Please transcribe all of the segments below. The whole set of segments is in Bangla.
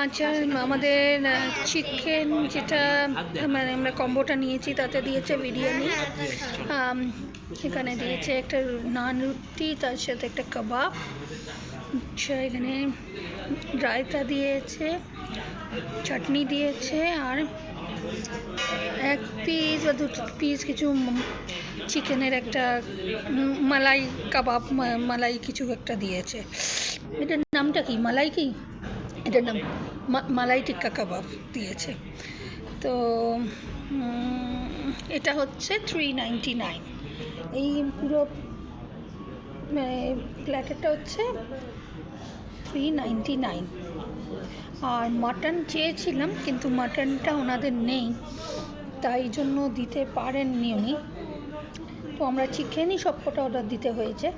আচ্ছা, আমাদের চিকেন যেটা মানে আমরা কম্বোটা নিয়েছি তাতে দিয়েছে বিরিয়ানি, এখানে দিয়েছে একটা নান রুটি, তার সাথে একটা কাবাব, আচ্ছা এখানে রায়তা দিয়েছে, চাটনি দিয়েছে, আর এক পিস বা দুটো পিস কিছু চিকেনের একটা মালাই কাবাব, মালাই কিছু একটা দিয়েছে। এটার নামটা কি, মালাই কি এটার নাম? মালাই টিক্কা কাবাব দিয়েছে। তো এটা হচ্ছে 399। এই পুরো প্ল্যাটারটা হচ্ছে 399। আর মাটন চেয়েছিলাম কিন্তু মাটনটা ওনাদের নেই, তাই জন্য দিতে পারেননি উনি। তো আমরা চিকেনই সবকটা অর্ডার দিতে হয়েছে।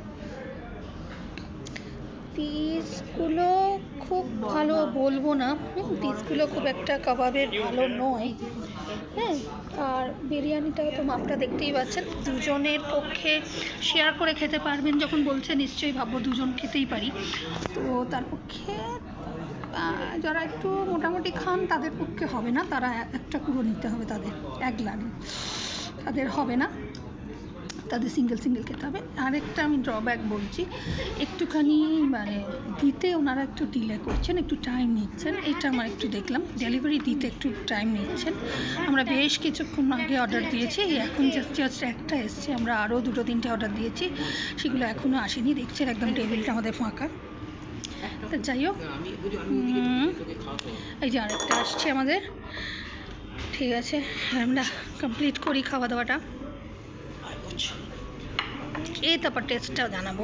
পিসগুলো খুব ভালো বলবো না, পিসগুলো খুব একটা কাবাবের ভালো নয়। হ্যাঁ, আর বিরিয়ানিটাও তো মাপটা দেখতেই পাচ্ছেন, দুজনের পক্ষে শেয়ার করে খেতে পারবেন যখন বলছে, নিশ্চয়ই ভাববো দুজন খেতেই পারি। তো তার পক্ষে যারা একটু মোটামুটি খান তাদের পক্ষে হবে না, তারা একটা পুরো নিতে হবে, তাদের এক গ্লাস তাদের হবে না, তাদের সিঙ্গেল সিঙ্গেল খেতে হবে। আরেকটা আমি ড্রব্যাক বলছি, একটুখানি মানে দিতে ওনারা একটু ডিলে করছেন, একটু টাইম নিচ্ছেন, এটা আমার একটু দেখলাম, ডেলিভারি দিতে একটু টাইম নিচ্ছেন। আমরা বেশ কিছুক্ষণ আগে অর্ডার দিয়েছি, এখন জাস্ট একটা এসছে, আমরা আরও দুটো তিনটে অর্ডার দিয়েছি, সেগুলো এখনও আসেনি, দেখছেন একদম টেবিলটা আমাদের ফাঁকা। তা যাই হোক, এই যে আরেকটা আসছে আমাদের। ঠিক আছে, আমরা কমপ্লিট করি খাওয়া দাওয়াটা, এই তারপর টেস্টটাও জানাবো।